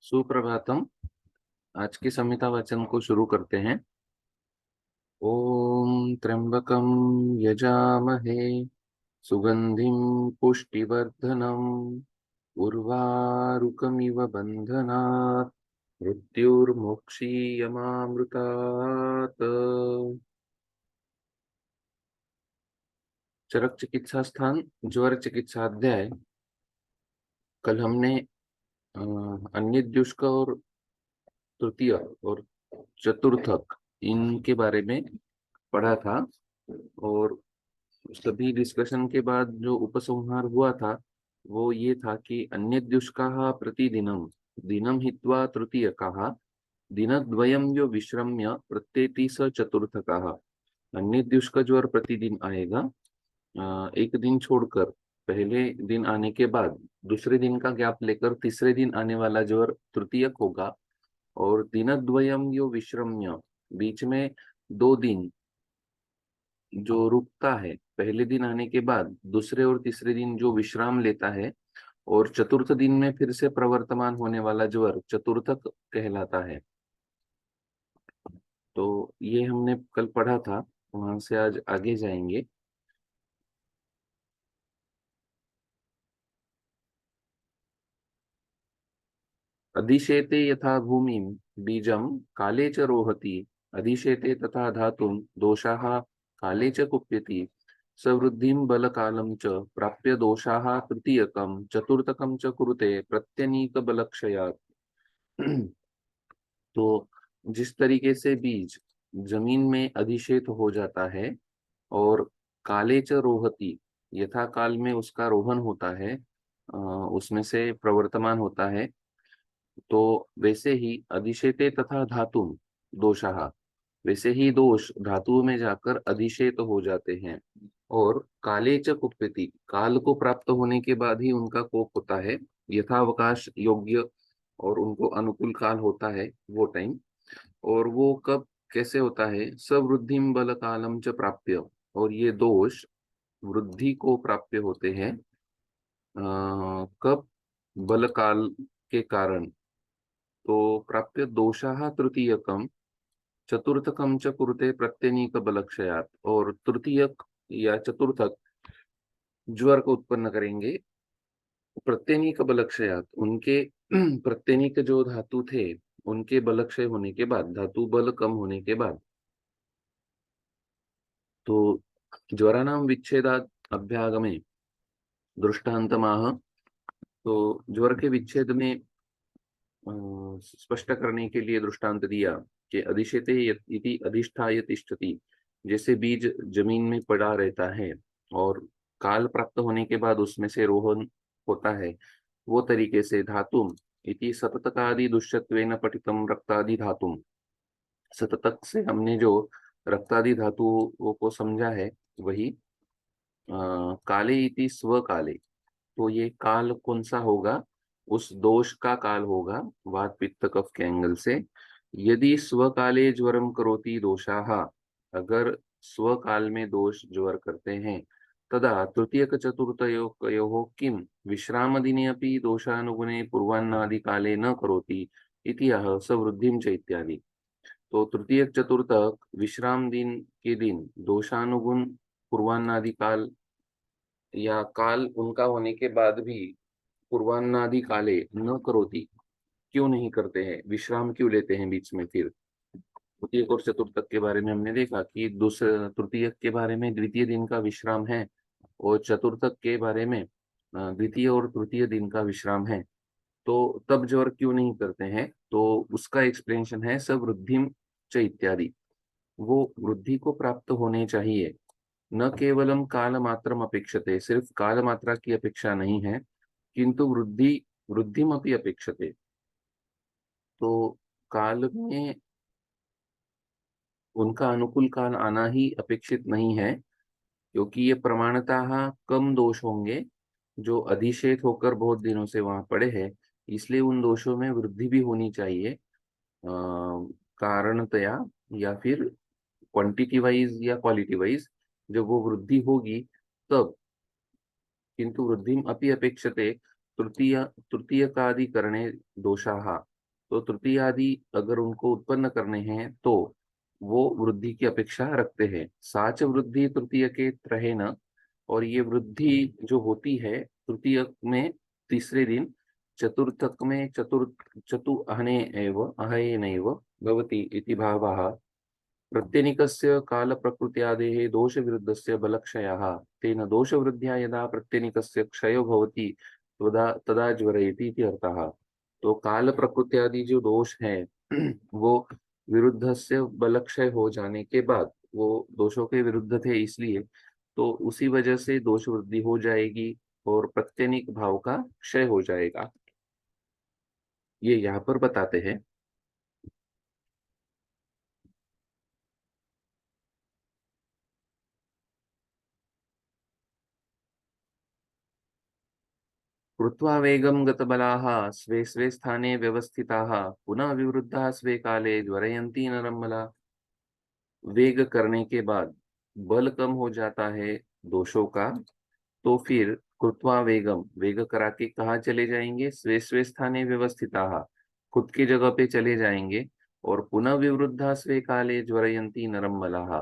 सुप्रभातम। आज की संहिता वाचन को शुरू करते हैं। ओम त्र्यंबकम यजामहे सुगंधिम पुष्टिवर्धनम उर्वारुकमिव बंधनात् मृत्युर्मुक्षीयमामृतात्। चरक चिकित्सा स्थान ज्वर चिकित्सा अध्याय। कल हमने अन्य द्युष्क और तृतीय और चतुर्थक इनके बारे में पढ़ा था। और सभी डिस्कशन के बाद जो उपसंहार हुआ था वो ये था कि अन्य दुष्काः प्रतिदिनम दिनम हित्वा तृतीयकाः दिनद्वयम यो विश्रम्य प्रत्येति स चतुर्थकाः। अन्य दुष्का ज्वर प्रतिदिन आएगा, एक दिन छोड़कर पहले दिन आने के बाद दूसरे दिन का गैप लेकर तीसरे दिन आने वाला ज्वर तृतीयक होगा। और दिनद्वयम यो विश्रम्य, बीच में 2 दिन जो रुकता है पहले दिन आने के बाद दूसरे और तीसरे दिन जो विश्राम लेता है, और चतुर्थ दिन में फिर से प्रवर्तमान होने वाला ज्वर चतुर्थक कहलाता है। तो ये हमने कल पढ़ा था, वहां से आज आगे जाएंगे। अधिशेते यथा भूमिम बीजम काले च रोहति अधिशेते तथा धातुम दोषाः काले च कुप्यति सवृद्धिम बल कालम च प्राप्य दोषाः तृतीयकम चतुर्थकम च कुरुते प्रत्यनीक बलक्षयात्। तो जिस तरीके से बीज जमीन में अधिशेत हो जाता है और काले च रोहति यथा काल में उसका रोहन होता है, उसमें से प्रवर्तमान होता है, तो वैसे ही अधिशेते तथा धातु दोषाः, वैसे ही दोष धातुओं में जाकर अधिशेत हो जाते हैं। और काले च कुप्यति, काल को प्राप्त होने के बाद ही उनका कोप होता है, यथावकाश योग्य और उनको अनुकूल काल होता है वो टाइम। और वो कब कैसे होता है, सवृद्धिम बल कालम च प्राप्य, और ये दोष वृद्धि को प्राप्य होते हैं कब, बल काल के कारण। तो प्राप्य दोषाः तृतीयकम चतुर्थकम च कुरुते प्रत्यनीक बलक्षयात, और तृतीयक या चतुर्थक ज्वर को उत्पन्न करेंगे प्रत्यनीक बलक्षयात, उनके प्रत्यनीक जो धातु थे उनके बलक्षय होने के बाद, धातु बल कम होने के बाद। तो ज्वरानाम विच्छेदात अभ्यागमे दृष्टान्तमाह। तो ज्वर के विच्छेद में स्पष्ट करने के लिए दृष्टांत दिया कि अधिशेते इति अधिष्ठाय तिष्ठति, जैसे बीज जमीन में पड़ा रहता है और काल प्राप्त होने के बाद उसमें से रोहन होता है, वो तरीके से धातुम इति सततकादि दुष्यत्वेन पठितम रक्तादि धातुम, सततक से हमने जो रक्तादि धातुओं को समझा है वही काले इति स्वकाले। तो ये काल कौन सा होगा, उस दोष का काल होगा वात पित्त कफ के एंगल से। यदि स्वकाले ज्वरम करोति दोषाः, अगर स्वकाल में दोष ज्वर करते हैं, तदा तृतीयक चतुर्थयोः किम विश्राम दिने अपि दोषानुगुणे पूर्वान्नादि काले न करोति इति यह सवृद्धिम च इत्यादि। तो तृतीयक चतुर्थक विश्राम दिन के दिन दोषानुगुण पूर्वान्नादि काल या काल उनका होने के बाद भी पूर्वान्नादि काले न करोति, क्यों नहीं करते हैं, विश्राम क्यों लेते हैं बीच में। फिर तृतीयक और चतुर्थक के बारे में हमने देखा कि दूसरे तृतीयक के बारे में द्वितीय दिन का विश्राम है, और चतुर्थक के बारे में द्वितीय और तृतीय दिन का विश्राम है। तो तब ज्वर क्यों नहीं करते हैं, तो उसका एक्सप्लेनेशन है सवृद्धिम च इत्यादि। वो वृद्धि को प्राप्त होने चाहिए, न केवलम काल मात्रम अपेक्षते, सिर्फ काल मात्रा की अपेक्षा नहीं है, किंतु वृद्धि वृद्धिम अपि अपेक्षते। तो काल में उनका अनुकूल काल आना ही अपेक्षित नहीं है, क्योंकि ये प्रमाणतः कम दोष होंगे जो अधिशेष होकर बहुत दिनों से वहां पड़े हैं। इसलिए उन दोषों में वृद्धि भी होनी चाहिए कारणतया, या फिर क्वांटिटी वाइज या क्वालिटी वाइज। जब वो वृद्धि होगी तब, किंतु वृद्धिम अपि अपेक्षते तृतीय तृतीयकादि करणे दोषाः, तो तृतीय आदि अगर उनको उत्पन्न करने हैं तो वो वृद्धि की अपेक्षा रखते हैं। साच वृद्धि तृतीय के त्रहे न, और ये वृद्धि जो होती है तृतीय में तीसरे दिन, चतुर्थक में चतु अहने एव अहयनैव भवति इति भावः। प्रत्यनिकस्य कालप्रकृत्यादेः दोषविरुद्धस्य बलक्षयः, तेन दोषवृद्ध्या यदा प्रत्यनिकस्य क्षयो भवति तदा ज्वरयति इति अर्थः। तो काल प्रकृत्यादि जो दोष है वो विरुद्ध से बलक्षय हो जाने के बाद, वो दोषों के विरुद्ध थे इसलिए, तो उसी वजह से दोष वृद्धि हो जाएगी और प्रत्यनिक भाव का क्षय हो जाएगा, ये यहाँ पर बताते हैं। कृत्वा वेगं गतबलाः स्वे स्वे स्थाने व्यवस्थिताः पुनः विवृद्धाः स्वे काले ज्वरयन्ति नरम्मला। वेग करने के बाद बल कम हो जाता है दोषों का, तो फिर कृत्वा वेगम, वेग करा के कहाँ चले जाएंगे, स्वे स्वे स्थाने व्यवस्थिताः, खुद की जगह पे चले जाएंगे। और पुनः विवृद्धा स्वे काले ज्वरयंती नरम मलाह,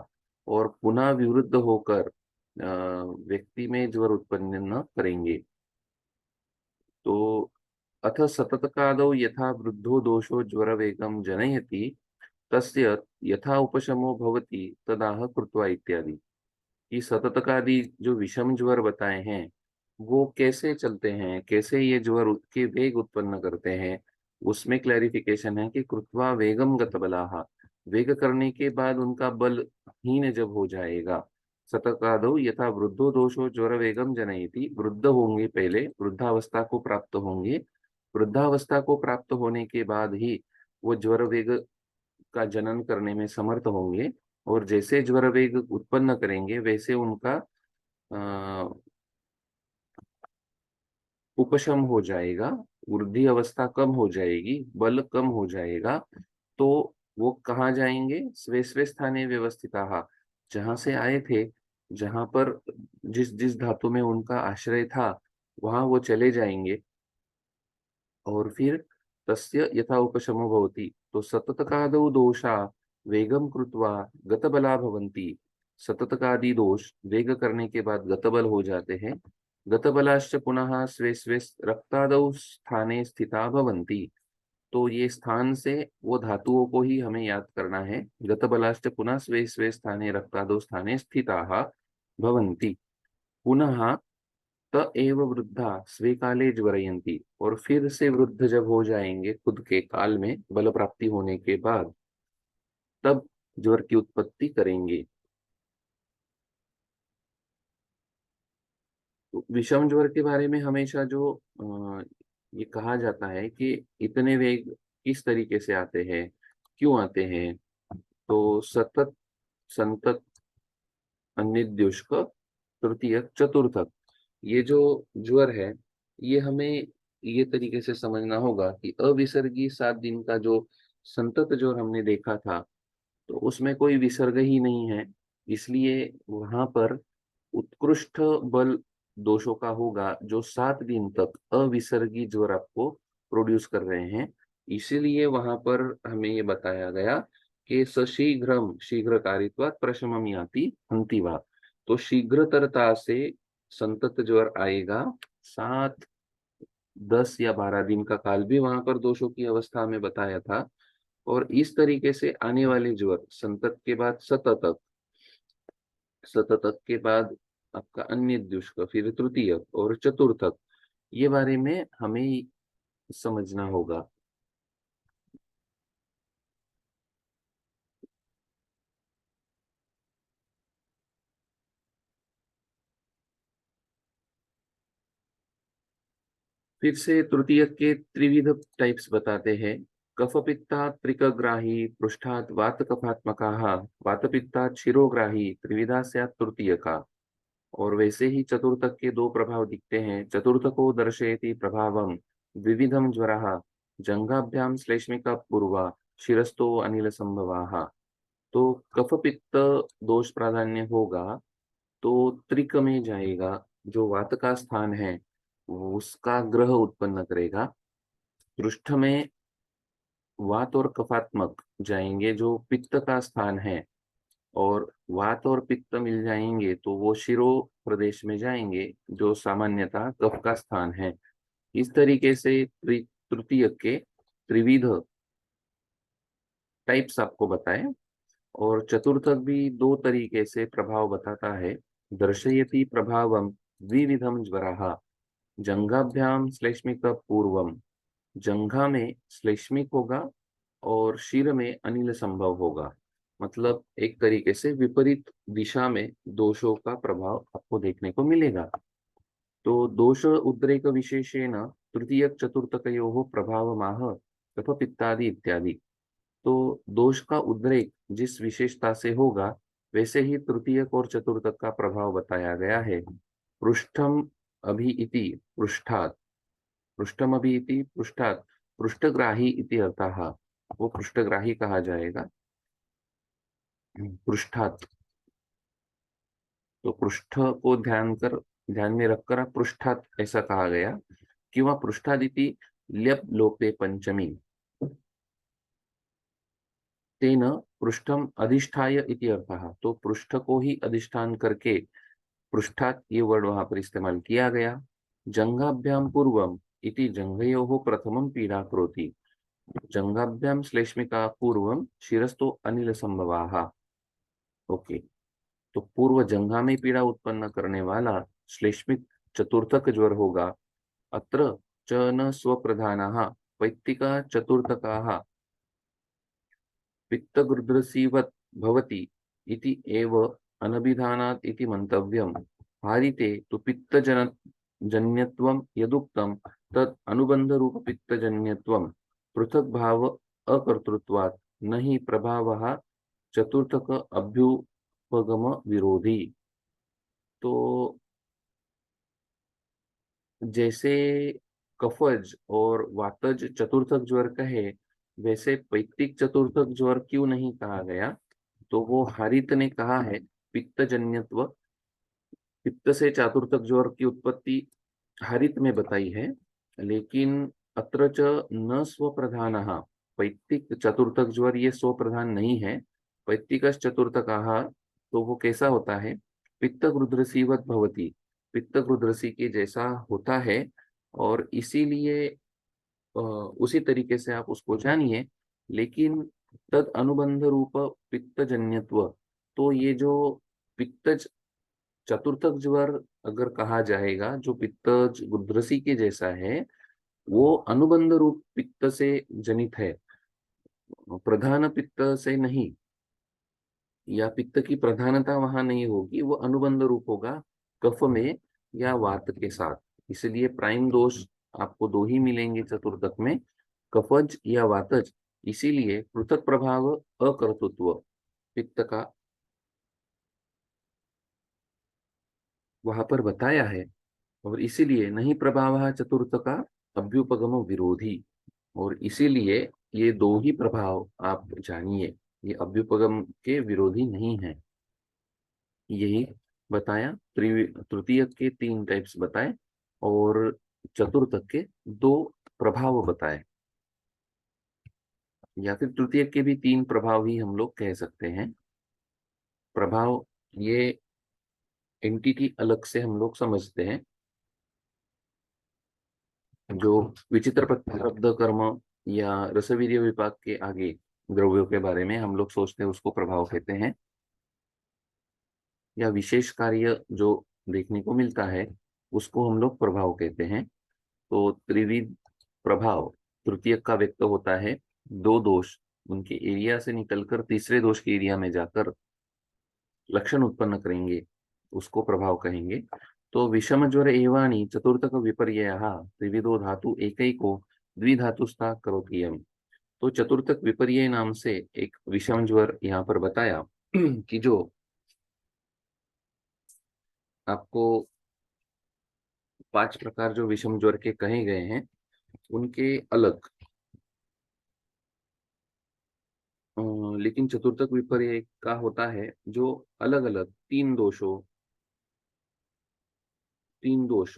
और पुनः विवृद्ध होकर व्यक्ति में ज्वर उत्पन्न न करेंगे। तो अथ सततकादौ यथा वृद्धो दोषो ज्वर वेगम जनयति तस्य यथा उपशमो भवति तदाह कृत्वा इत्यादि। कि सततकादि जो विषम ज्वर बताए हैं वो कैसे चलते हैं, कैसे ये ज्वर के वेग उत्पन्न करते हैं, उसमें क्लैरिफिकेशन है कि कृत्वा वेगम गत बलाहा, वेग करने के बाद उनका बल हीन जब हो जाएगा। सतकादो यथा वृद्धो दोषो ज्वर वेगम जनयति, वृद्ध होंगे पहले, वृद्धावस्था को प्राप्त होंगे, वृद्धावस्था को प्राप्त होने के बाद ही वो ज्वर वेग का जनन करने में समर्थ होंगे। और जैसे ज्वर वेग उत्पन्न करेंगे वैसे उनका उपशम हो जाएगा, वृद्धि अवस्था कम हो जाएगी, बल कम हो जाएगा। तो वो कहाँ जाएंगे, स्वे स्वे स्थाने व्यवस्थिताः, जहां से आए थे, जहां पर जिस जिस धातु में उनका आश्रय था वहां वो चले जाएंगे। और फिर तस्य यथा उपशमो भवति, तो सततकादौ दोषा वेगम कृत्वा गतबला भवन्ति। सततकादि दोष वेग करने के बाद गतबल हो जाते हैं। गतबलाश्च पुनः स्वे स्वे रक्तादौ स्थाने स्थिता भवन्ति। तो ये स्थान से वो धातुओं को ही हमें याद करना है। गतबलाश्च पुनः स्वे स्वे स्थाने रक्तादौ स्थाने स्थिताः भवन्ति पुनः त एव वृद्धा स्वे काले ज्वरयंती, और फिर से वृद्ध जब हो जाएंगे खुद के काल में बल प्राप्ति होने के बाद, तब ज्वर की उत्पत्ति करेंगे। तो विषम ज्वर के बारे में हमेशा जो ये कहा जाता है कि इतने वेग किस तरीके से आते हैं, क्यों आते हैं, तो सतत, संतत, अनिर्द्युष्क, तृतीयक, चतुर्थक, ये जो ज्वर है ये हमें ये तरीके से समझना होगा कि अविसर्गी 7 दिन का जो संतत ज्वर हमने देखा था, तो उसमें कोई विसर्ग ही नहीं है, इसलिए वहां पर उत्कृष्ट बल दोषों का होगा जो 7 दिन तक अविसर्गी ज्वर आपको प्रोड्यूस कर रहे हैं। इसीलिए वहां पर हमें ये बताया गया कि सशीघ्रम शीघ्र कारित्वात् प्रशमम याति हंति वा। तो शीघ्रतरता से संतत ज्वर आएगा। 7, 10 या 12 दिन का काल भी वहां पर दोषों की अवस्था में बताया था। और इस तरीके से आने वाले ज्वर संतत के बाद सततक, सततक के बाद आपका अन्य दुष्क, फिर तृतीयक और चतुर्थक, ये बारे में हमें समझना होगा। फिर से तृतीयक के त्रिविध टाइप्स बताते हैं। कफ पित्तात् त्रिकग्राही पृष्ठात् वात कफात्मकाः, वात पित्तात् शिरोग्राही त्रिविधा स्यात् तृतीयका। और वैसे ही चतुर्थक के 2 प्रभाव दिखते हैं। चतुर्थको दर्शयति प्रभावम विविधम ज्वरः, जंघाभ्याम श्लेष्मिका पूर्वा शिरस्तो अनिल संभवाः। तो कफ पित्त दोष प्राधान्य होगा तो त्रिक में जाएगा, जो वात का स्थान है वो उसका ग्रह उत्पन्न करेगा। पृष्ठ में वात और कफात्मक जाएंगे जो पित्त का स्थान है, और वात और पित्त मिल जाएंगे तो वो शिरो प्रदेश में जाएंगे जो सामान्यतः कफ का स्थान है। इस तरीके से तृतीय के त्रिविध टाइप्स आपको बताए। और चतुर्थक भी दो तरीके से प्रभाव बताता है। दर्शयति प्रभावम द्विविधम ज्वरः जंघाभ्याम श्लेष्मिक पूर्वम, जंघा में श्लेष्मिक होगा और शिर में अनिल संभव होगा। मतलब एक तरीके से विपरीत दिशा में दोषों का प्रभाव आपको देखने को मिलेगा। तो दोष उद्रेक विशेषेण तृतीय चतुर्थकयोः प्रभावमाह कफ पित्तादि इत्यादि। तो दोष का उद्रेक जिस विशेषता से होगा वैसे ही तृतीयक और चतुर्थक का प्रभाव बताया गया है। पृष्ठम अभि इति पृष्ठात्, पृष्ठम अभि इति पृष्ठात् पृष्ठग्राही इति अर्थः, वो पृष्ठग्राही कहा जाएगा पृष्ठात्। तो पृष्ठ को ध्यान में रखकर आप पृष्ठात् ऐसा कहा गया। किंवा पृष्ठादिति ल्यप लोपे पंचमी तेन पृष्ठम अधिष्ठाय इति अर्थः। तो पृष्ठ को ही अधिष्ठान करके पृष्ठात् ये वर्ड वहां पर इस्तेमाल किया गया। जंघाभ्याम पूर्वम इति जंघयोः प्रथमम पीड़ा करोति, जंघाभ्याम श्लेष्मिका पूर्वम शिरस्तो अनिल संभवाः। ओके, तो पूर्व जंघा में पीड़ा उत्पन्न करने वाला श्लेष्मिक चतुर्थक ज्वर होगा। अत्र च न स्वप्रधानः वैत्तिका चतुर्थकाः पित्तगृध्रसीवत् भवति इति एव अनभिधानात् इति मंतव्यम्। हारिते तु पित्तजन जन्यत्वं यदुक्तं तत् अनुबंध रूप पित्तजन्यत्वं पृथक भाव अकर्तृत्वात् न हि प्रभावः चतुर्थक अभ्युपगम विरोधी। तो जैसे कफज और वातज चतुर्थक ज्वर कहे, वैसे पैतृक चतुर्थक ज्वर क्यों नहीं कहा गया? तो वो हरित ने कहा है पित्तजन्यत्व, पित्त से चतुर्थक ज्वर की उत्पत्ति हरित में बताई है। लेकिन अत्र च न स्वप्रधानः, पैतृक चतुर्थक ज्वर ये स्वप्रधान नहीं है। पैतृक चतुर्थकः तो वो कैसा होता है? पित्तगृध्रसीवत भवति, पित्तगृध्रसी के जैसा होता है। और इसीलिए उसी तरीके से आप उसको जानिए। लेकिन तद अनुबंध रूप पित्तजन्यत्व, तो ये जो पित्त चतुर्थक ज्वर अगर कहा जाएगा जो पित्त गुद्रसी के जैसा है, वो अनुबंध रूप पित्त से जनित है, प्रधान पित्त से नहीं, या पित्त की प्रधानता वहां नहीं होगी, वो अनुबंध रूप होगा कफ में या वात के साथ। इसलिए प्राइम दोष आपको दो ही मिलेंगे चतुर्थक में, कफज या वातज। इसीलिए पृथक प्रभाव अकर्तृत्व पित्त का वहां पर बताया है। और इसीलिए नहीं प्रभाव चतुर्थ का अभ्युपगम विरोधी। और इसीलिए ये दो ही प्रभाव आप जानिए, ये अभ्युपगम के विरोधी नहीं है। यही बताया। तृतीय के तीन टाइप्स बताए और चतुर्थक के दो प्रभाव बताए, या फिर तृतीय के भी तीन प्रभाव ही हम लोग कह सकते हैं। प्रभाव ये एंटिटी अलग से हम लोग समझते हैं। जो विचित्र प्रारब्ध कर्म या रसवीर्य विपाक के आगे द्रव्यों के बारे में हम लोग सोचते हैं उसको प्रभाव कहते हैं। या विशेष कार्य जो देखने को मिलता है उसको हम लोग प्रभाव कहते हैं। तो त्रिविध प्रभाव तृतीय का व्यक्त होता है। दो दोष उनके एरिया से निकलकर तीसरे दोष के एरिया में जाकर लक्षण उत्पन्न करेंगे, उसको प्रभाव कहेंगे। तो विषम ज्वर एवाणी चतुर्थक विपर्य त्रिविधो धातु एकैको द्विधातुस्था करोति यम। तो चतुर्थक विपर्य नाम से एक विषम ज्वर यहाँ पर बताया कि जो आपको पांच प्रकार जो विषम ज्वर के कहे गए हैं उनके अलग, लेकिन चतुर्थक विपर्य का होता है जो अलग अलग तीन दोष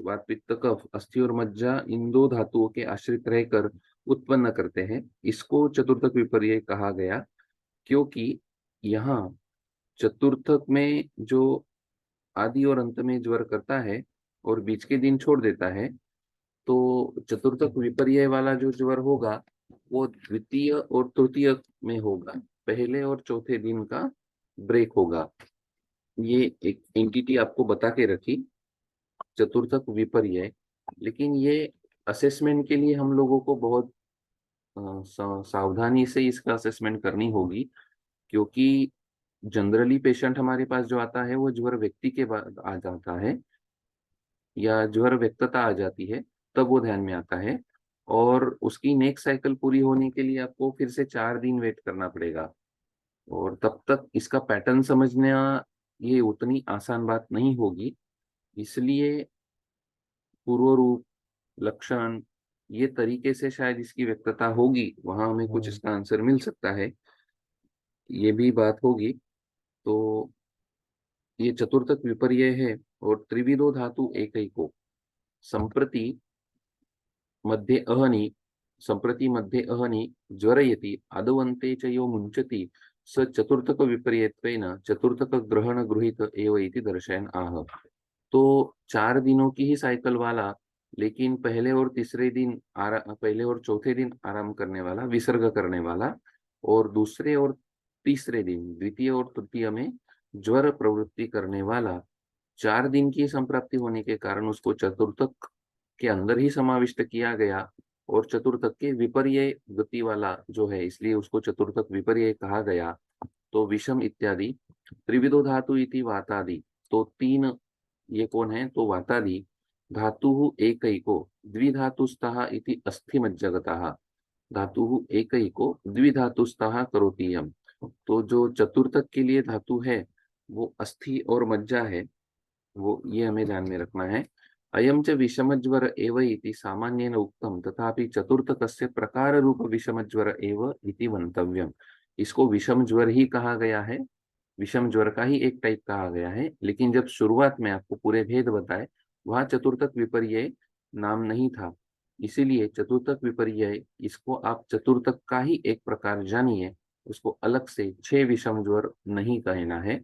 वात पित्त कफ अस्थि और मज्जा इन दो धातुओं के आश्रित रहकर उत्पन्न करते हैं, इसको चतुर्थक विपर्य कहा गया। क्योंकि यहाँ चतुर्थक में जो आदि और अंत में ज्वर करता है और बीच के दिन छोड़ देता है, तो चतुर्थक विपर्य वाला जो ज्वर होगा वो द्वितीय और तृतीय में होगा, पहले और चौथे दिन का ब्रेक होगा। ये एक एंटिटी आपको बता के रखी, चतुर्थक विपर्य। लेकिन ये असेसमेंट के लिए हम लोगों को बहुत सावधानी से इसका असेसमेंट करनी होगी, क्योंकि जनरली पेशेंट हमारे पास जो आता है वो ज्वर व्यक्ति के बाद आ जाता है, या ज्वर व्यक्तता आ जाती है, तब वो ध्यान में आता है। और उसकी नेक्स्ट साइकिल पूरी होने के लिए आपको फिर से 4 दिन वेट करना पड़ेगा, और तब तक इसका पैटर्न समझना ये उतनी आसान बात नहीं होगी। इसलिए पूर्व रूप, लक्षण, ये तरीके से शायद इसकी व्यक्तता होगी, वहां हमें कुछ इसका आंसर मिल सकता है, ये भी बात होगी। तो ये चतुर्थक विपर्य है। और त्रिविधो धातु एकैको संप्रति मध्ये अहनि, संप्रति मध्ये अहनि ज्वरयति आदवन्ते च यो मुञ्चति स चतुर्थक विपर्यत्वेन चतुर्थक ग्रहण गृहीत एव इति दर्शयन् आह। तो 4 दिनों की ही साइकिल वाला, लेकिन पहले और चौथे दिन आराम करने वाला, विसर्ग करने वाला, और दूसरे और तीसरे दिन, द्वितीय और तृतीय में ज्वर प्रवृत्ति करने वाला, 4 दिन की संप्राप्ति होने के कारण उसको चतुर्थक के अंदर ही समाविष्ट किया गया। और चतुर्थक के विपर्य गति वाला जो है, इसलिए उसको चतुर्थक विपर्य कहा गया। तो विषम इत्यादि त्रिविधो धातु इति वातादि, तो 3 ये कौन है, तो वातादि धातु एकैको द्विधातुस्तः इति अस्थिमज्जगतः, धातु एकैको द्विधातुस्तः करोति यम। तो जो चतुर्थक के लिए धातु है वो अस्थि और मज्जा है, वो ये हमें ध्यान में रखना है। अयम च विषमज्वर एव इति सामान्येन उक्तम तथापि चतुर्थकस्य प्रकार रूप विषमज्वर एव इति मंतव्यम। इसको विषम ज्वर ही कहा गया है, विषम ज्वर का ही एक टाइप कहा गया है। लेकिन जब शुरुआत में आपको पूरे भेद बताए, वहां चतुर्थक विपर्य नाम नहीं था, इसीलिए चतुर्थक विपर्य इसको आप चतुर्थक का ही एक प्रकार जानिए, उसको अलग से 6 विषम ज्वर नहीं कहना है।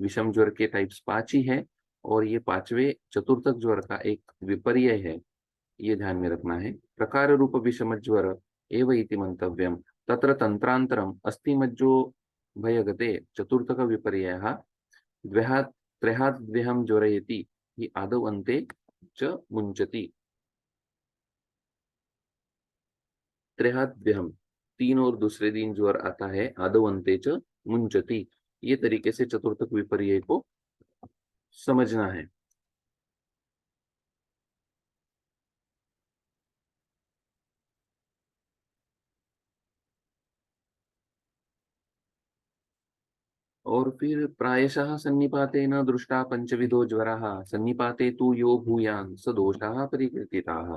विषम ज्वर के टाइप्स 5 ही है, और ये 5वें चतुर्थक ज्वर का एक विपर्य है, ये ध्यान में रखना है। प्रकार रूप विषम ज्वर एव इति मंतव्यम तत्र तंत्रांतरम अस्थिमज्जो भयगते चतुर्थक विपर्ययः द्व्यहात् त्र्यहाद्व्यहं ज्वरयति हि आदौ अन्ते च मुञ्चति। त्र्यहाद्व्यहम 3 और दूसरे दिन ज्वर आता है, आदौ अन्ते च मुञ्चति, ये तरीके से चतुर्थक विपर्य को समझना है। और फिर प्रायशः सन्निपातेन दृष्टा पंचविधो ज्वरः सन्निपाते तु यो भूयान् स दोषाः परिकीर्तिताः।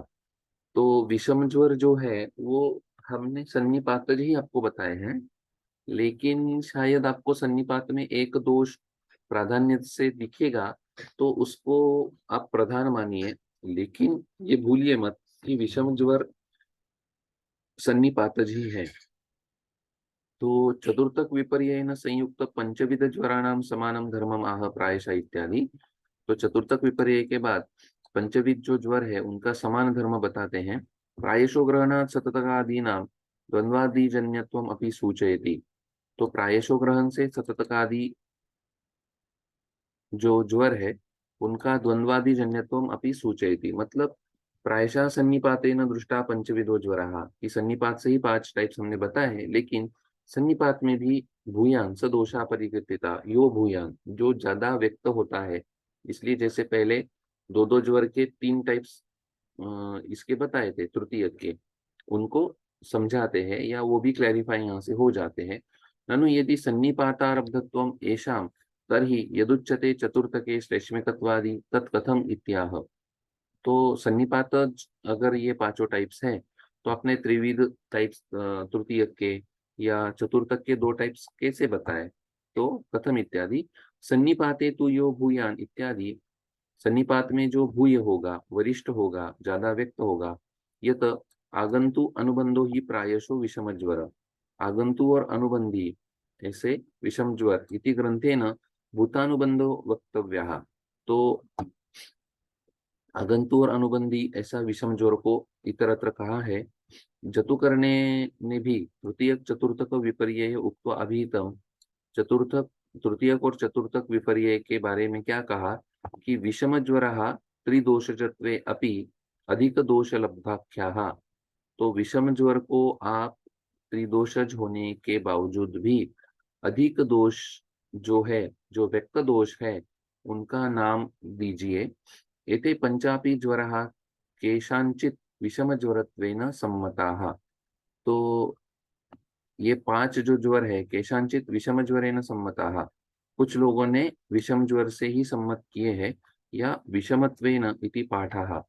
तो विषम ज्वर जो है वो हमने सन्निपात ही आपको बताए हैं, लेकिन शायद आपको सन्निपात में एक दोष प्राधान्य से दिखेगा, तो उसको आप प्रधान मानिए। लेकिन ये भूलिए मत कि विषम ज्वर सन्निपात ही है। तो चतुर्थक विपर्ययेन संयुक्त पंचविध ज्वराणाम समानम धर्मम आह प्रायश इत्यादि। तो चतुर्थक विपर्य के बाद पंचविध जो ज्वर है उनका समान धर्म बताते हैं। प्रायशो ग्रहणात् सततकादीनाम द्वंद्वादिजन्यत्वम अपि सूचयति। तो प्रायशो ग्रहण से सततकादि जो ज्वर है उनका द्वंद्वादि जन्यत्वम अपि सूचयति, मतलब प्रायशः सन्निपातेन दृष्टा पंचविधो ज्वरः, कि सन्निपात से ही 5 टाइप्स हमने बताए हैं, लेकिन सन्निपात में भी भूयान सदोषा परिकीर्तिता, यो भूयान जो ज्यादा व्यक्त होता है। इसलिए जैसे पहले दो दो ज्वर के 3 टाइप्स इसके बताए थे तृतीय के, उनको समझाते हैं, या वो भी क्लैरिफाई यहाँ से हो जाते हैं। ननु यदि सन्निपातारब्धत्वम येषाम तर्हि यदुच्यते चतुर्थके श्लेष्मिकत्वादि तत्कथम इत्याह। तो सन्निपात अगर ये 5 टाइप्स हैं, तो आपने त्रिविध टाइप्स तृतीय के या चतुर्थक के 2 टाइप्स कैसे बताए, तो कथम इत्यादि। सन्निपाते तु यो भूयान इत्यादि, सन्निपात में जो भूय होगा, वरिष्ठ होगा, ज्यादा व्यक्त होगा, यत आगंतु अनुबंधो ही प्रायशो विषम ज्वर। आगंतु और अनुबंधी ऐसे विषम ज्वर इति ग्रंथेन भूतानुबंधो वक्तव्यः। तो आगंतु और अनुबंधी ऐसा विषम ज्वर को इतरत्र कहा है। जतुकर्णे ने भी तृतीय चतुर्थक विपर्य उक्त अभिहितम। चतुर्थक तृतीयक और चतुर्थक विपर्य के बारे में क्या कहा कि विषम ज्वर त्रिदोषजत्वे अपि अधिक दोष लब्धाख्या। तो विषम ज्वर को आप त्रिदोषज होने के बावजूद भी अधिक दोष जो है, जो व्यक्त दोष है, उनका नाम दीजिए। एते पंचापि ज्वरः केषांचित् विषम ज्वरत्वेन सम्मताः। तो ये पांच जो ज्वर है केषांचित विषम ज्वरेन सम्मताः, कुछ लोगों ने विषम ज्वर से ही सम्मत किए हैं, या विषमत्वेन इति पाठः।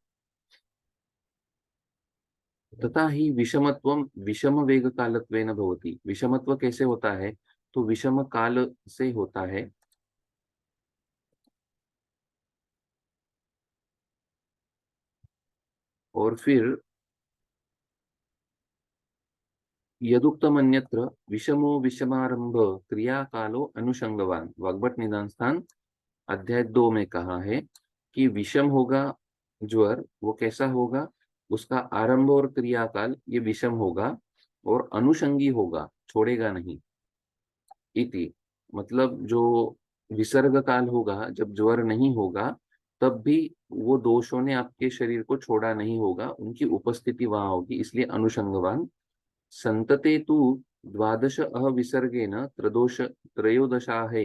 तथा ही विषमत्वम विषम वेग कालत्वेन भवति। विषमत्व कैसे होता है? तो विषम काल से होता है। और फिर यदुक्तमन्यत्र विषमो विषमारंभ क्रिया कालो अनुषंगवान। वाग्भट निदान स्थान अध्याय 2 में कहा है कि विषम होगा ज्वर, वो कैसा होगा? उसका आरंभ और क्रियाकाल ये विषम होगा, और अनुषंगी होगा, छोड़ेगा नहीं। इति मतलब जो विसर्ग काल होगा, जब ज्वर नहीं होगा, तब भी वो दोषों ने आपके शरीर को छोड़ा नहीं होगा, उनकी उपस्थिति वहां होगी, इसलिए अनुषंगवान। संतते तु द्वादश अविसर्गेन त्रयोदश त्रयोदशाहे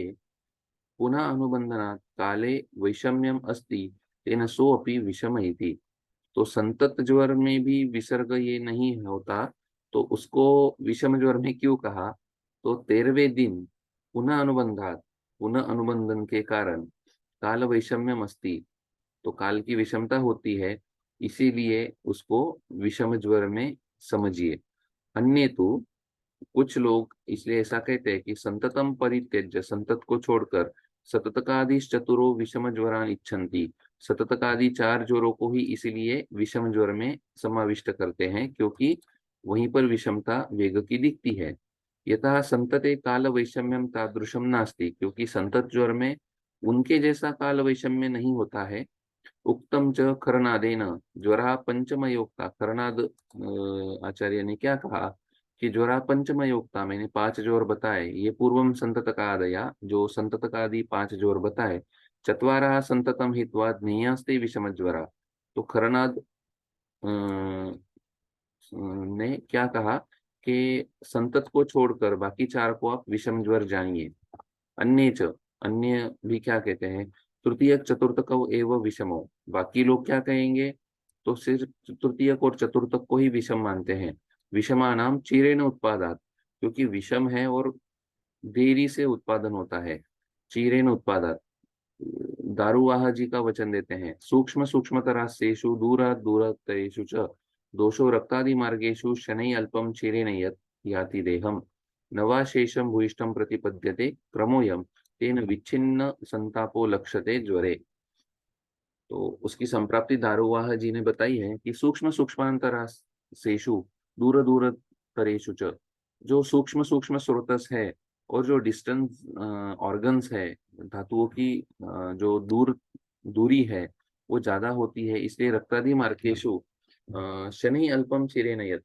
पुनः अनुबंधनात् काले वैषम्यम अस्ति तेन सोऽपि विषम इति। तो संतत ज्वर में भी विसर्ग ये नहीं होता, तो उसको विषम ज्वर में क्यों कहा? तो 13वें दिन पुनः अनुबंधात, पुनः अनुबंधन के कारण काल वैषम्यम अस्ति, तो काल की विषमता होती है, इसीलिए उसको विषम ज्वर में समझिए। अन्य तो कुछ लोग इसलिए ऐसा कहते हैं कि संततम परित्यज्य, संतत को छोड़कर सततकादि चतुरो विषम ज्वरान इच्छन्ति। सततकादि चार ज्वरों को ही इसीलिए विषम ज्वर में समाविष्ट करते हैं, क्योंकि वहीं पर विषमता वेग की दिखती है। यथा संतते काल वैषम्यम तादृशम नास्ति, क्योंकि संतत ज्वर में उनके जैसा काल वैषम्य नहीं होता है। उक्तम च खरनादेन ज्वरा पंचमयोक्ता। खरनाद आचार्य ने क्या कहा कि ज्वरा पंचमयोक्ता, मैंने पांच जोर बताए, ये पूर्वम संततकादया, जो संततकादि पांच जोर बताए। चत्वारः संततम हित्वा ज्ञेयास्ते विषम ज्वरा। तो खरनाद ने क्या कहा कि संतत को छोड़कर बाकी चार को आप विषम ज्वर जानिए। अन्य च, अन्य भी क्या कहते हैं? तृतीय चतुर्थक एवं विषमो। बाकी लोग क्या कहेंगे? तो सिर्फ तृतीयक और चतुर्थक को ही विषम मानते हैं। विषमा नाम चीरेण उत्पादात, क्योंकि विषम है और देरी से उत्पादन होता है। चीरेण उत्पादात, दारुवाह जी का वचन देते हैं, सूक्ष्म सूक्ष्मतरास्येषु दूरात् दूरतरेषु च दोषो रक्तादि मार्गेषु शनै अल्पम चीरेण यत् याति देहम नवाशेषम भूयिष्ठम प्रतिपद्यते क्रमोयम तेन विच्छिन्न संतापो लक्ष्यते ज्वरे। तो उसकी संप्राप्ति दारुवाह जी ने बताई है कि सूक्ष्म सूक्ष्मांतरासेषु दूर दूर तरेषु च, जो सूक्ष्म सूक्ष्म स्रोतस है और जो डिस्टेंस ऑर्गन्स है, धातुओं की जो दूरी है वो ज्यादा होती है, इसलिए रक्तादि मार्गेषु शनि अल्पम चिरेनयत।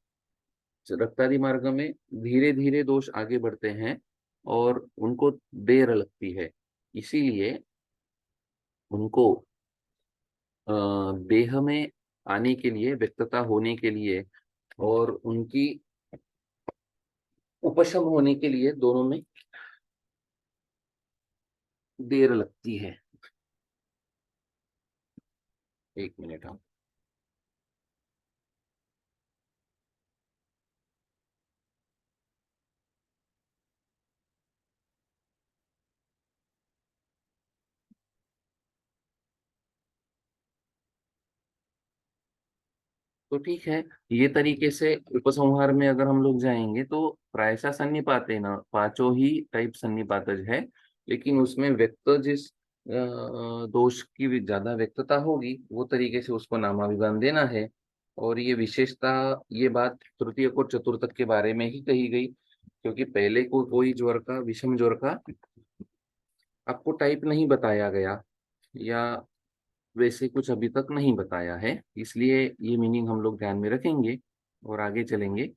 रक्तादि मार्ग में धीरे धीरे दोष आगे बढ़ते हैं और उनको देर लगती है, इसीलिए उनको देह में आने के लिए, व्यक्तता होने के लिए और उनकी उपशम होने के लिए दोनों में देर लगती है। एक मिनट। हाँ, तो ठीक है। ये तरीके से उपसंहार में अगर हम लोग जाएंगे तो प्रायशः सन्निपात है ना, पांचों ही टाइप सन्निपातज है, लेकिन उसमें व्यक्त जिस दोष की भी ज्यादा व्यक्तता होगी वो तरीके से उसको नामाभिधान देना है। और ये विशेषता, ये बात तृतीय और चतुर्थक के बारे में ही कही गई, क्योंकि पहले को कोई ज्वर का, विषम ज्वर का आपको टाइप नहीं बताया गया, या वैसे कुछ अभी तक नहीं बताया है, इसलिए ये मीनिंग हम लोग ध्यान में रखेंगे और आगे चलेंगे।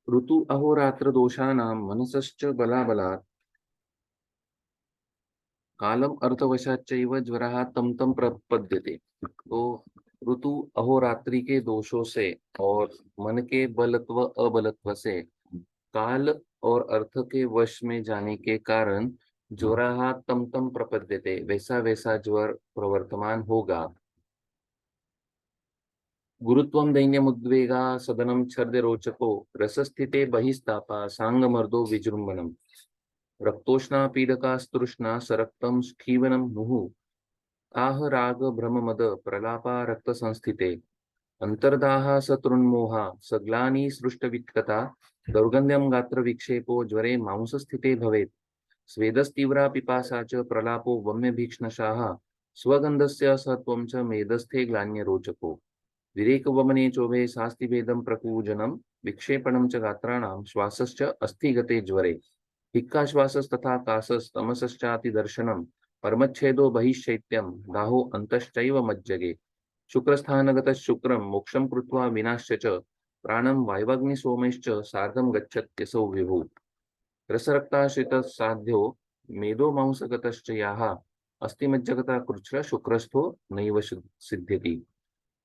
ऋतु अहोरात्र दोषाणां मनसश्च बलाबलात् कालम अर्थवशाच्चैव ज्वरः तम तम प्रपद्यते। तो ऋतु अहोरात्रि के दोषों से और मन के बलत्व अबलत्व से, काल और अर्थ के वश में जाने के कारण ज्वरः तम तम प्रपद्यते, वैसा वैसा ज्वर प्रवर्तमान होगा। गुरुत्वं दैन्यमुद्वेगा सदनं छर्दरोचको रसस्थिते बहिस्तापा सांगमर्दो विजृंभणम् रक्तोष्णा पीडका स्तृष्णा सरक्तं स्खीवनं मुहुः आह राग भ्रममद प्रलापा रक्त संस्थिते अंतर्दाह सतृन्मोहा सग्लानि सृष्टवित्कता दौर्गन्ध्यं गात्र विक्षेपो ज्वरे मांसस्थिते भवेत् स्वेदस्तीव्रा पिपासा च प्रलापो वम्य भीक्ष्णशाः स्वगन्धस्य सत्वं च मेदस्थे ग्लान्यरोचको विरेकवमने चोभे शास्तिभेदं प्रकूजनं विक्षेपणं च गात्राणां श्वासश्च अस्थिगते ज्वरे हिक्काश्वासस्तथा कासस्तमसश्चातिदर्शनं परमच्छेदो बहिश्चैत्यं दाहो अन्तश्चैव मज्जगे शुक्रस्थानगतः शुक्रं मोक्षं कृत्वा विनाश्य च प्राणं वायवग्निसोमैश्च सार्धं गच्छत्यसौ विभुः रसरक्ताश्रितः साध्यो मेदो मांसगतश्च याः अस्थिमज्जगता कृच्छ्र शुक्रस्थो नैव सिद्ध्यति।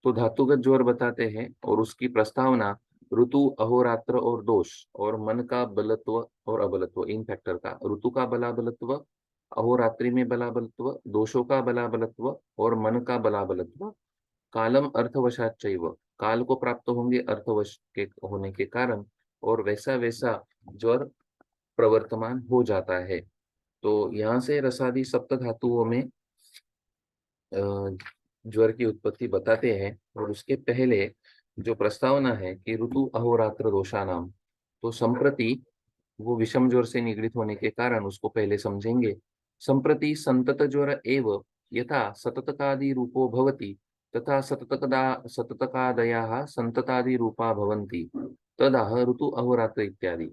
तो धातुगत ज्वर बताते हैं और उसकी प्रस्तावना ऋतु अहोरात्र और दोष और मन का बलत्व और अबलत्व, इन फैक्टर का, ऋतु का बलाबलत्व, अहोरात्रि में बलाबलत्व, दोषों का बलाबलत्व और मन का बलाबलत्व, कालम अर्थवशाच्चैव, काल को प्राप्त होंगे अर्थवश के होने के कारण, और वैसा वैसा ज्वर प्रवर्तमान हो जाता है। तो यहाँ से रसादि सप्त धातुओं में ज्वर की उत्पत्ति बताते हैं, और उसके पहले जो प्रस्तावना है कि ऋतु अहोरात्र दोषानाम, तो संप्रति वो विषम ज्वर से निगृहित होने के कारण उसको पहले समझेंगे। संप्रति संतत ज्वर एव यथा सततकादि रूपो भवति तथा सततकादयाः संततादि रूपा भवन्ति तदाह ऋतु अहोरात्र इत्यादि।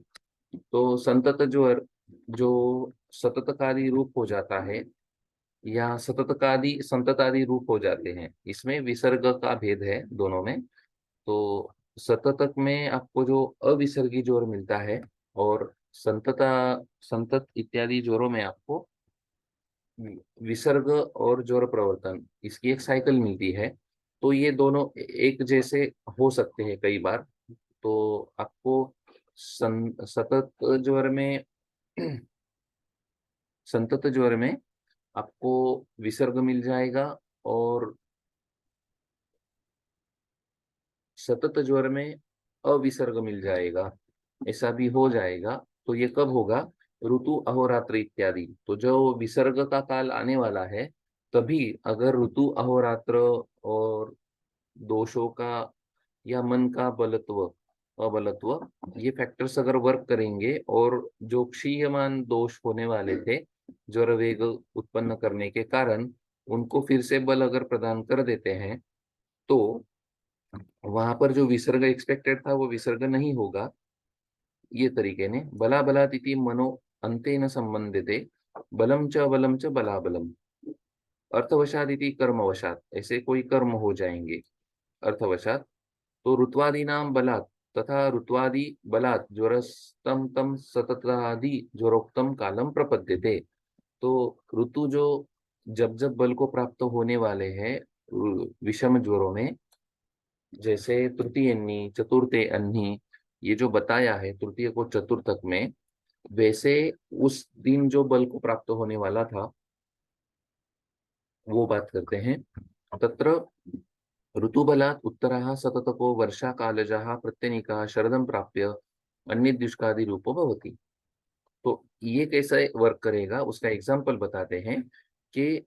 तो संतत ज्वर जो सततकादि रूप हो जाता है या सततकादि संततादि रूप हो जाते हैं, इसमें विसर्ग का भेद है दोनों में। तो सततक में आपको जो अविसर्गी जोर मिलता है, और संतता संतत इत्यादि जोरों में आपको विसर्ग और जोर प्रवर्तन, इसकी एक साइकिल मिलती है। तो ये दोनों एक जैसे हो सकते हैं कई बार। तो आपको सतत ज्वर में संतत ज्वर में आपको विसर्ग मिल जाएगा, और सतत ज्वर में अविसर्ग मिल जाएगा, ऐसा भी हो जाएगा। तो ये कब होगा? ऋतु अहोरात्र इत्यादि। तो जो विसर्ग का काल आने वाला है, तभी अगर ऋतु अहोरात्र और दोषों का या मन का बलत्व अबलत्व, ये फैक्टर्स अगर वर्क करेंगे, और जो क्षीयमान दोष होने वाले थे ज्वर वेग उत्पन्न करने के कारण, उनको फिर से बल अगर प्रदान कर देते हैं, तो वहां पर जो विसर्ग एक्सपेक्टेड था वो विसर्ग नहीं होगा। ये तरीके ने बला बलातिथि मनो अंतेन संबंधिते बलम च बलम च बलाबलम अर्थवशादिति कर्मवशात, ऐसे कोई कर्म हो जाएंगे अर्थवशात। तो ऋत्वादि नाम बलात् तथा ऋत्वादि बलात् ज्वरस्तम तम सततादि ज्वरोक्तम कालम प्रपद्यते। तो ऋतु जो जब जब बल को प्राप्त होने वाले हैं विषम ज्वरों में, जैसे तृतीय अन्नी चतुर्थे अन्नी, ये जो बताया है तृतीय को चतुर्थक में, वैसे उस दिन जो बल को प्राप्त होने वाला था वो बात करते हैं। तत्र ऋतुबलात् उत्तरः सततको वर्षा कालजः प्रत्यनीकः शरदं प्राप्य अन्य दुष्कादि रूपो भवति। तो ये कैसे वर्क करेगा उसका एग्जाम्पल बताते हैं कि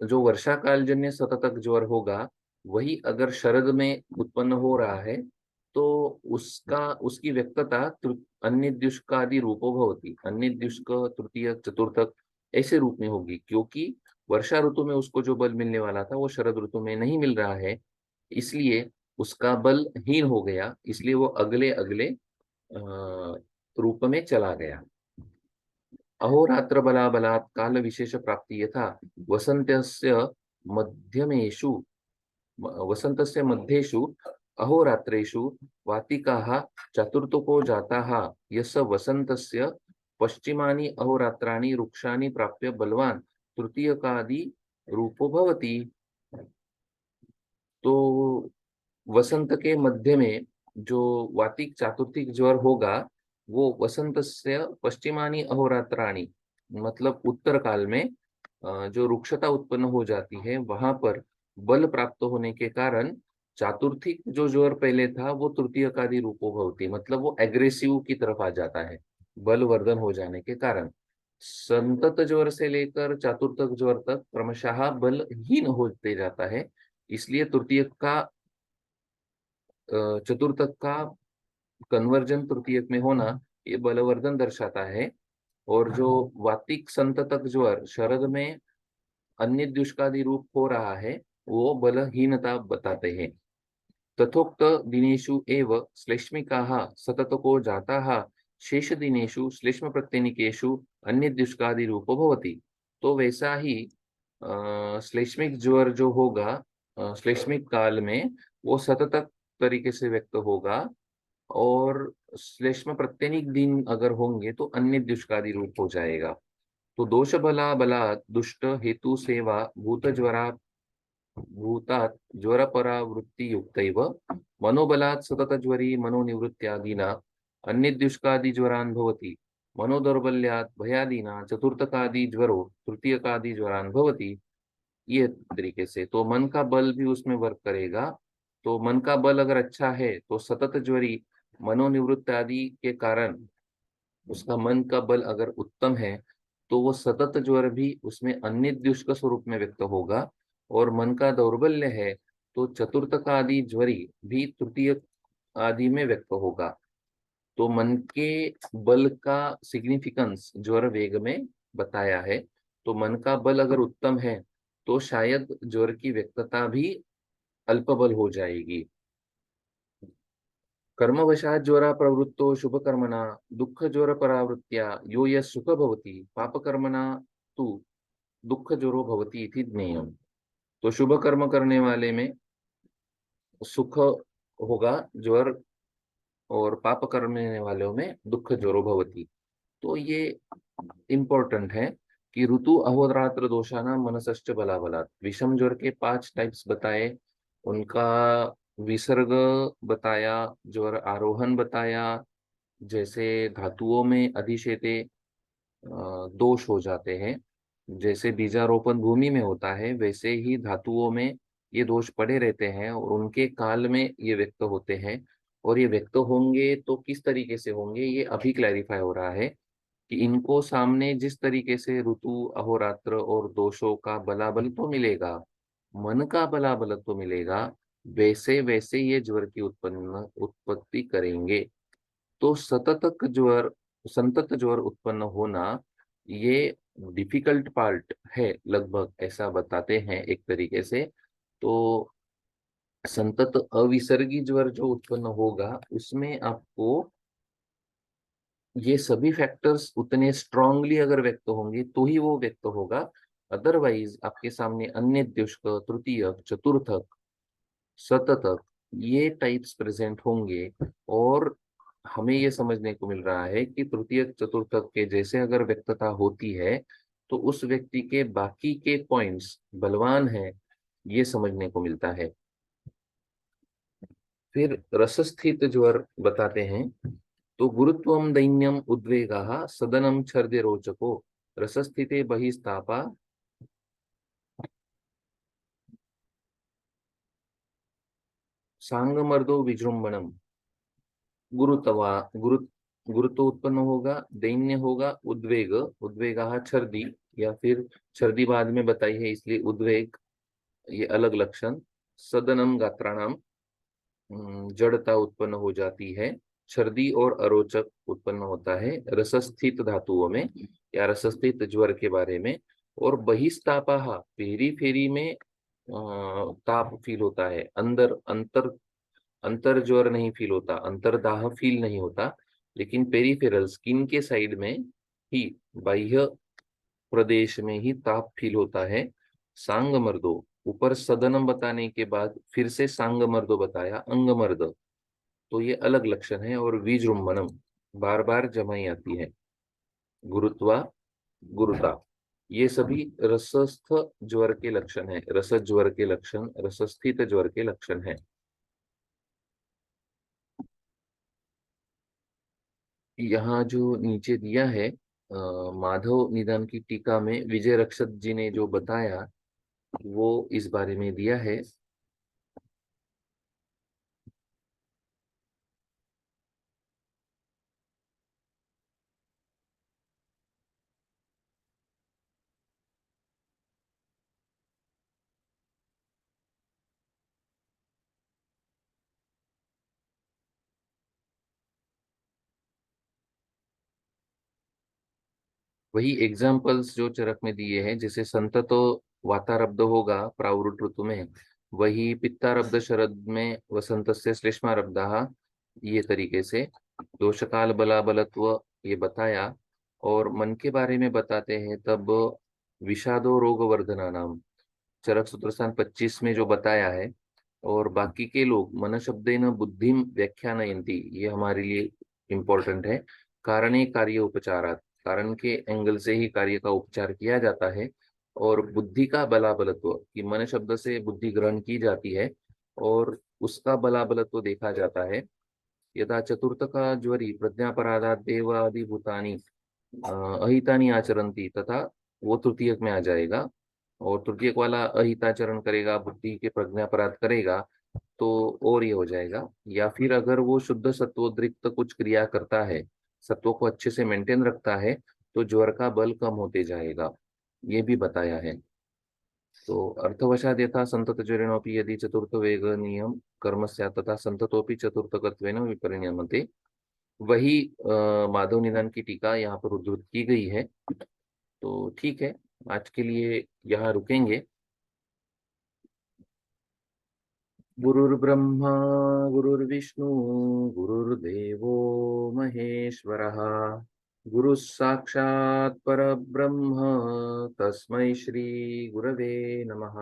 जो वर्षा कालजन्य सततक ज्वर होगा वही अगर शरद में उत्पन्न हो रहा है तो उसकी व्यक्तता अन्यद्युष्कादि रूपो भवति, अन्यद्युष्क तृतीय चतुर्थक ऐसे रूप में होगी, क्योंकि वर्षा ऋतु में उसको जो बल मिलने वाला था वो शरद ऋतु में नहीं मिल रहा है, इसलिए उसका बल हीन हो गया, इसलिए वो अगले अगले रूप में चला गया। अहोरात्र बलाबलात् काल विशेष प्राप्ति यथा वसन्तस्य मध्यमेषु वसन्तस्य मध्येषु अहोरात्रेषु वातिकाः चतुर्थको जाताः यस्य वसन्तस्य पश्चिमानि अहोरात्राणि रुक्षानि प्राप्य बलवान् तृतीयकादि रूपो भवति। तो वसंत के मध्य में जो वातिक चातुर्थिक ज्वर होगा वो वसंत से पश्चिमानी अहोरात्राणी मतलब उत्तर काल में जो रुक्षता उत्पन्न हो जाती है वहां पर बल प्राप्त होने के कारण चातुर्थिक जो ज्वर पहले था वो तृतीय कादि रूपो भवति, मतलब वो एग्रेसिव की तरफ आ जाता है बल वर्धन हो जाने के कारण। संतत ज्वर से लेकर चातुर्थक ज्वर तक क्रमशः बलहीन होते जाता है, इसलिए तृतीय का चतुर्थक का कन्वर्जन तृतीयक में होना ये बलवर्धन दर्शाता है। और जो वातिक संततक ज्वर शरद में अन्य दुष्कादि रूप हो रहा है वो बलहीनता बताते हैं। तथोक्त दिनेषु एव श्लेष्मिकाः सततको जाताः शेष दिनेषु श्लेष्म प्रत्यनिकेषु अन्य दुष्कादि रूपो भवति। तो वैसा ही श्लेष्मिक ज्वर जो होगा श्लेष्मिक काल में वो सततक तरीके से व्यक्त होगा, और श्लेष्म प्रत्यनिक दिन अगर होंगे तो अन्य दुष्कादि रूप हो जाएगा। तो दोष बला बला दुष्ट हेतु सेवा भूत ज्वरा भूतात् ज्वरपरावृत्ति युक्तैव मनोबलात् सततज्वरी मनोनिवृत्त्यादिना अन्यद्युष्कादि ज्वरान् भवति, मनोदौर्बल्यात् भयादिना चतुर्थकादि ज्वरो तृतीयकादि ज्वरान् भवति। ये तरीके से तो मन का बल भी उसमें वर्क करेगा। तो मन का बल अगर अच्छा है तो सतत ज्वरी मनोनिवृत्त आदि के कारण उसका मन का बल अगर उत्तम है तो वो सतत ज्वर भी उसमें अन्यद्युष्क स्वरूप में व्यक्त होगा, और मन का दौर्बल्य है तो चतुर्थक आदि ज्वरी भी तृतीय आदि में व्यक्त होगा। तो मन के बल का सिग्निफिकेंस ज्वर वेग में बताया है। तो मन का बल अगर उत्तम है तो शायद ज्वर की व्यक्तता भी अल्प बल हो जाएगी। कर्मवशात् ज्वरा प्रवृत्तो शुभकर्मणा दुःख ज्वर परावृत्त्या यो यः सुख भवति पापकर्मणा तु दुःख ज्वरो भवति इति ज्ञेयम्। तो शुभ कर्म करने वाले में सुख होगा ज्वर, और पाप करने वालों में दुःख ज्वरो भवति। तो ये इम्पोर्टेंट है कि ऋतु अहोरात्र दोषाना मनसश्च बलाबलात् विषम ज्वर के 5 टाइप्स बताए, उनका विसर्ग बताया, ज्वर आरोहण बताया, जैसे धातुओं में अधिशेते दोष हो जाते हैं, जैसे बीजारोपण भूमि में होता है वैसे ही धातुओं में ये दोष पड़े रहते हैं और उनके काल में ये व्यक्त होते हैं। और ये व्यक्त होंगे तो किस तरीके से होंगे ये अभी क्लैरिफाई हो रहा है कि इनको सामने जिस तरीके से ऋतु अहोरात्र और दोषों का बलाबल तो मिलेगा, मन का बलाबल तो मिलेगा, वैसे वैसे ये ज्वर की उत्पत्ति करेंगे। तो सततक ज्वर संतत ज्वर उत्पन्न होना ये डिफिकल्ट पार्ट है लगभग, ऐसा बताते हैं एक तरीके से। तो संतत अविसर्गी ज्वर जो उत्पन्न होगा उसमें आपको ये सभी फैक्टर्स उतने स्ट्रांगली अगर व्यक्त होंगे तो ही वो व्यक्त होगा, अदरवाइज आपके सामने अन्य द्युष्क तृतीयक चतुर्थक सततक ये टाइप्स प्रेजेंट होंगे। और हमें ये समझने को मिल रहा है कि तृतीयक चतुर्थक के जैसे अगर व्यक्तता होती है तो उस व्यक्ति के बाकी के पॉइंट्स बलवान है, ये समझने को मिलता है। फिर रसस्थित ज्वर बताते हैं। तो गुरुत्वम दैन्यम उद्वेगाः सदनम छर्दे रोचको रसस्थिते बहिस्तापा सांगमर्दो विजृंभणम। गुरुत्वा गुरु गुरुत्व उत्पन्न होगा, दैन्य होगा, उद्वेग उद्वेगाः छर्दी या फिर सर्दी बाद में बताई है इसलिए उद्वेग, ये अलग लक्षण। सदनम गात्राणाम, जड़ता उत्पन्न हो जाती है। सर्दी और अरोचक उत्पन्न होता है रसस्थित धातुओं में या रसस्थित ज्वर के बारे में। और बहिस्तापा, पेरी फेरी में ताप फील होता है, अंदर अंतर अंतर ज्वर नहीं फील होता, अंतरदाह फील नहीं होता, लेकिन पेरिफेरल स्किन के साइड में ही, बाह्य प्रदेश में ही ताप फील होता है। सांगमर्दो, ऊपर सदनम बताने के बाद फिर से सांगमर्दो बताया, अंगमर्द, तो ये अलग लक्षण है। और विजृंभणम, बार बार जमाई आती है। गुरुत्वा, गुरुता, ये सभी रसस्थ ज्वर के लक्षण है, रस ज्वर के लक्षण, रसस्थित ज्वर के लक्षण है। यहाँ जो नीचे दिया है माधव निदान की टीका में विजय रक्षक जी ने जो बताया वो इस बारे में दिया है। वही एग्जाम्पल्स जो चरक में दिए हैं, जैसे संत तो वातारब्ध होगा प्रावृट ऋतु में, वही पित्तारब्ध शरद में वसंत से श्लेष्मारब्धा, ये तरीके से दोषकाल बलाबलत्व ये बताया। और मन के बारे में बताते हैं तब विषादो रोग वर्धना नाम, चरक सूत्र स्थान 25 में जो बताया है। और बाकी के लोग मन शब्देन बुद्धिम व्याख्यानयन्ति, ये हमारे लिए इम्पोर्टेंट है। कारणे कार्य उपचारात, कारण के एंगल से ही कार्य का उपचार किया जाता है। और बुद्धि का बलाबलत्व, कि मन शब्द से बुद्धि ग्रहण की जाती है और उसका बलाबलत्व देखा जाता है। यदा चतुर्थ का ज्वरी प्रज्ञापराधात देवादि भूतानि अहितानि आचरंती, तथा वो तृतीयक में आ जाएगा। और तृतीयक वाला अहिताचरण करेगा, बुद्धि के प्रज्ञापराध करेगा, तो और ये हो जाएगा। या फिर अगर वो शुद्ध सत्वोद्रिक्त कुछ क्रिया करता है, सत्वों को अच्छे से मेंटेन रखता है, तो ज्वर का बल कम होते जाएगा, ये भी बताया है। तो अर्थवशात यथा संततज्वरेणोपि यदि चतुर्थ वेग नियम कर्म स्यात् तथा संततोपि चतुर्थकत्वेन विपरिण्यमते, वही माधव निदान की टीका यहाँ पर उद्धृत की गई है। तो ठीक है, आज के लिए यहाँ रुकेंगे। गुरुर्ब्रह्मा गुरुर्विष्णु गुरुर्देवो महेश्वरः, गुरुः साक्षात् परब्रह्म, तस्मै श्री गुरवे नमः।